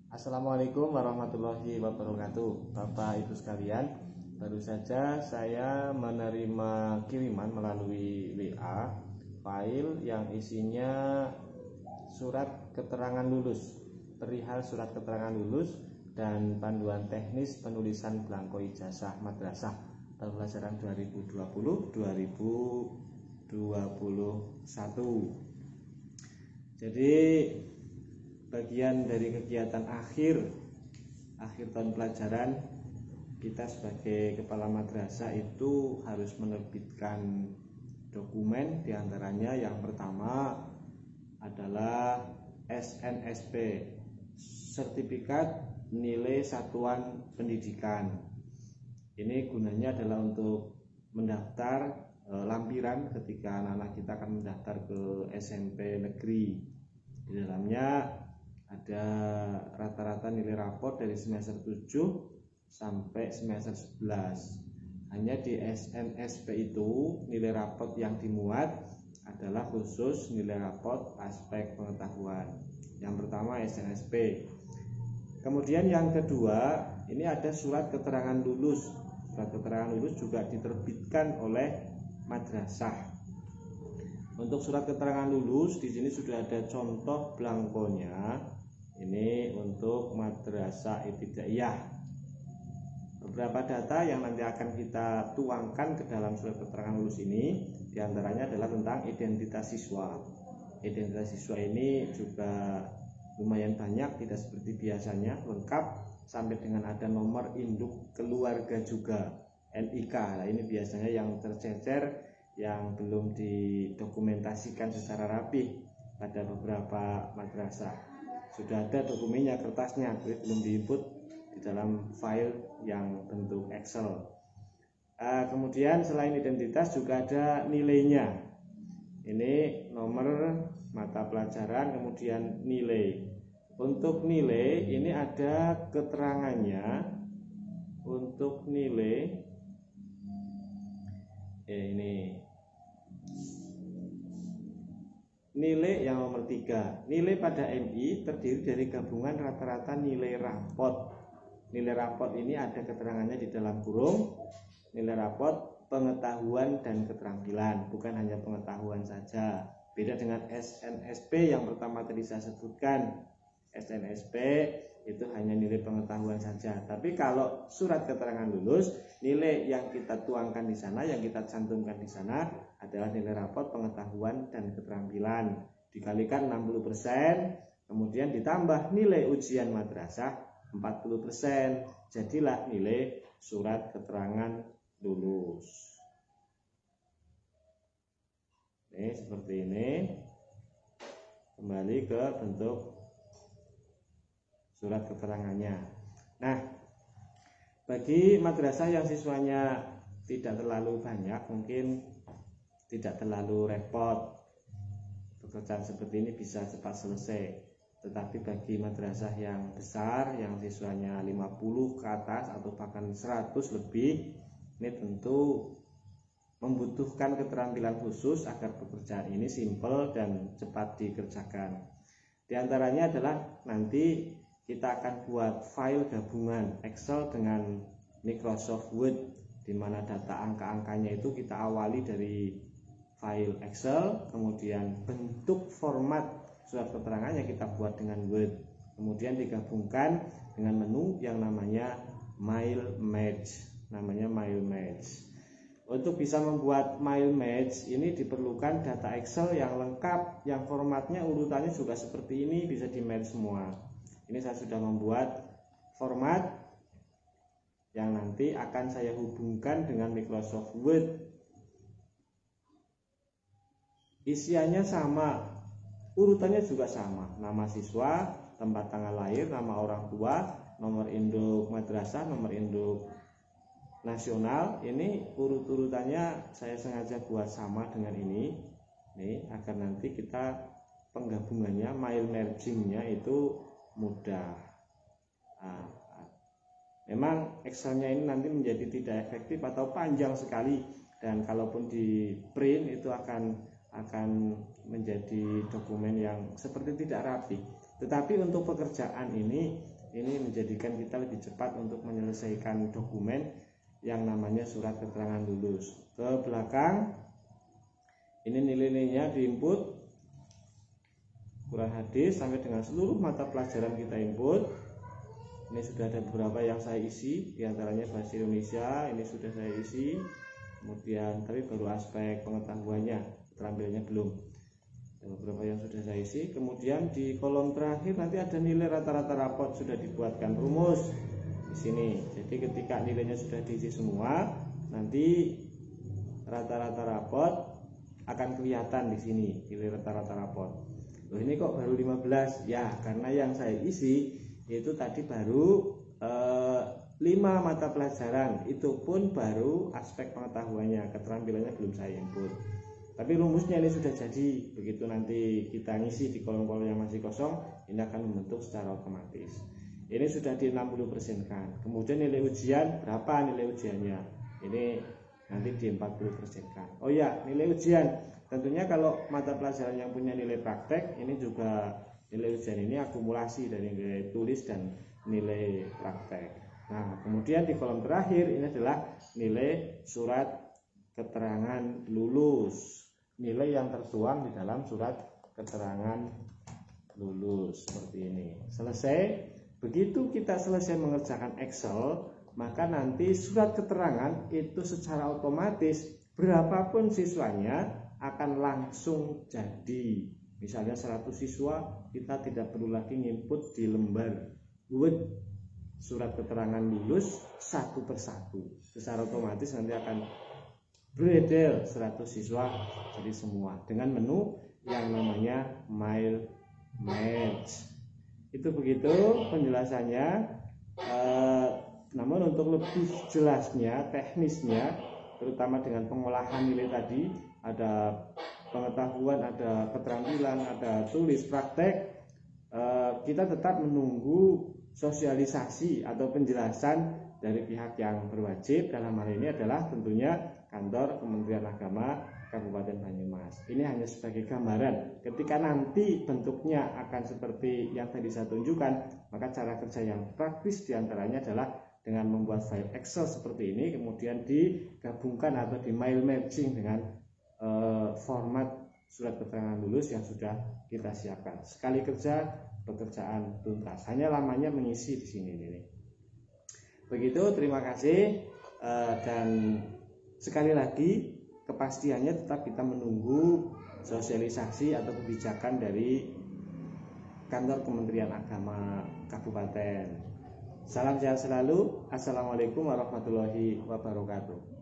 Assalamualaikum warahmatullahi wabarakatuh. Bapak Ibu sekalian, baru saja saya menerima kiriman melalui WA file yang isinya surat keterangan lulus, perihal surat keterangan lulus dan panduan teknis penulisan belangko ijazah madrasah pembelajaran 2020-2021. Jadi bagian dari kegiatan akhir tahun pelajaran, kita sebagai kepala madrasah itu harus menerbitkan dokumen, diantaranya yang pertama adalah SNSP, sertifikat nilai satuan pendidikan. Ini gunanya adalah untuk mendaftar lampiran ketika anak-anak kita akan mendaftar ke SMP negeri. Di dalamnya ada rata-rata nilai raport dari semester 7 sampai semester 11. Hanya di SNSP itu nilai raport yang dimuat adalah khusus nilai raport aspek pengetahuan. Yang pertama SNSP. Kemudian yang kedua, ini ada surat keterangan lulus. Surat keterangan lulus juga diterbitkan oleh madrasah. Untuk surat keterangan lulus di sini sudah ada contoh belangkonya. Ini untuk madrasah ibtidaiyah. Beberapa data yang nanti akan kita tuangkan ke dalam surat keterangan lulus ini, diantaranya adalah tentang identitas siswa. Identitas siswa ini juga lumayan banyak, tidak seperti biasanya, lengkap sampai dengan ada nomor induk keluarga juga, NIK. Nah, ini biasanya yang tercecer, yang belum didokumentasikan secara rapi pada beberapa madrasah. Sudah ada dokumennya, kertasnya, tapi belum diinput di dalam file yang bentuk Excel. Kemudian selain identitas juga ada nilainya. Ini nomor mata pelajaran, kemudian nilai. Untuk nilai ini ada keterangannya. Untuk nilai ini nilai yang nomor 3. Nilai pada MI terdiri dari gabungan rata-rata nilai rapot. Nilai rapot ini ada keterangannya di dalam kurung. Nilai rapot pengetahuan dan keterampilan, bukan hanya pengetahuan saja. Beda dengan SNSP yang pertama tadi saya sebutkan. SNSP itu hanya nilai pengetahuan saja. Tapi kalau surat keterangan lulus, nilai yang kita tuangkan di sana, yang kita cantumkan di sana adalah nilai raport pengetahuan dan keterampilan. Dikalikan 60%, kemudian ditambah nilai ujian madrasah 40%. Jadilah nilai surat keterangan lulus. Ini seperti ini. Kembali ke bentuk surat keterangannya. Nah, bagi madrasah yang siswanya tidak terlalu banyak, mungkin tidak terlalu repot, pekerjaan seperti ini bisa cepat selesai. Tetapi bagi madrasah yang besar, yang siswanya 50 ke atas atau bahkan 100 lebih, ini tentu membutuhkan keterampilan khusus agar pekerjaan ini simpel dan cepat dikerjakan. Di antaranya adalah nanti kita akan buat file gabungan Excel dengan Microsoft Word, di mana data angka-angkanya itu kita awali dari file Excel, kemudian bentuk format surat keterangannya kita buat dengan Word, kemudian digabungkan dengan menu yang namanya Mail Match. Untuk bisa membuat Mail Match ini diperlukan data Excel yang lengkap, yang formatnya urutannya juga seperti ini, bisa di match semua. Ini saya sudah membuat format yang nanti akan saya hubungkan dengan Microsoft Word. Isiannya sama, urutannya juga sama, nama siswa, tempat tanggal lahir, nama orang tua, nomor induk madrasah, nomor induk nasional. Ini urut-urutannya saya sengaja buat sama dengan ini, agar nanti kita penggabungannya, mail mergingnya itu mudah. Memang Excelnya ini nanti menjadi tidak efektif atau panjang sekali, dan kalaupun di print itu akan menjadi dokumen yang seperti tidak rapi. Tetapi untuk pekerjaan ini Ini menjadikan kita lebih cepat untuk menyelesaikan dokumen yang namanya surat keterangan lulus. Ke belakang, ini nilai-nilainya diinput, Quran hadis sampai dengan seluruh mata pelajaran kita input. Ini sudah ada beberapa yang saya isi, diantaranya bahasa Indonesia, ini sudah saya isi. Kemudian tapi baru aspek pengetahuannya, keterampilannya belum. Ada beberapa yang sudah saya isi. Kemudian di kolom terakhir nanti ada nilai rata-rata rapot, sudah dibuatkan rumus di sini. Jadi ketika nilainya sudah diisi semua, nanti rata-rata rapot akan kelihatan di sini, nilai rata-rata rapot. Loh, ini kok baru 15? Ya, karena yang saya isi itu tadi baru 5 mata pelajaran, itu pun baru aspek pengetahuannya, keterampilannya belum saya input. Tapi rumusnya ini sudah jadi. Begitu nanti kita ngisi di kolom-kolom yang masih kosong, ini akan membentuk secara otomatis. Ini sudah di 60% kan. Kemudian nilai ujian, berapa nilai ujiannya? Ini nanti di 40% kan. Oh ya, nilai ujian. Tentunya kalau mata pelajaran yang punya nilai praktek, ini juga nilai ujian ini akumulasi dari nilai tulis dan nilai praktek. Nah, kemudian di kolom terakhir ini adalah nilai surat keterangan lulus. Nilai yang tertuang di dalam surat keterangan lulus seperti ini. Selesai. Begitu kita selesai mengerjakan Excel, maka nanti surat keterangan itu secara otomatis berapapun siswanya akan langsung jadi. Misalnya 100 siswa, kita tidak perlu lagi nginput di lembar Word surat keterangan lulus satu persatu. Secara otomatis nanti akan beredar 100 siswa jadi semua dengan menu yang namanya Mail Match. Itu begitu penjelasannya. Namun untuk lebih jelasnya, teknisnya, terutama dengan pengolahan nilai tadi, ada pengetahuan, ada keterampilan, ada tulis praktek, kita tetap menunggu sosialisasi atau penjelasan dari pihak yang berwajib. Dalam hal ini adalah tentunya kantor Kementerian Agama Kabupaten Banyumas. Ini hanya sebagai gambaran. Ketika nanti bentuknya akan seperti yang tadi saya tunjukkan, maka cara kerja yang praktis diantaranya adalah dengan membuat file Excel seperti ini, kemudian digabungkan atau di mail matching dengan format surat keterangan lulus yang sudah kita siapkan. Sekali kerja, pekerjaan tuntas. Hanya lamanya mengisi di sini ini. Begitu, terima kasih. Dan sekali lagi kepastiannya tetap kita menunggu sosialisasi atau kebijakan dari kantor Kementerian Agama Kabupaten. Salam sehat selalu. Assalamualaikum warahmatullahi wabarakatuh.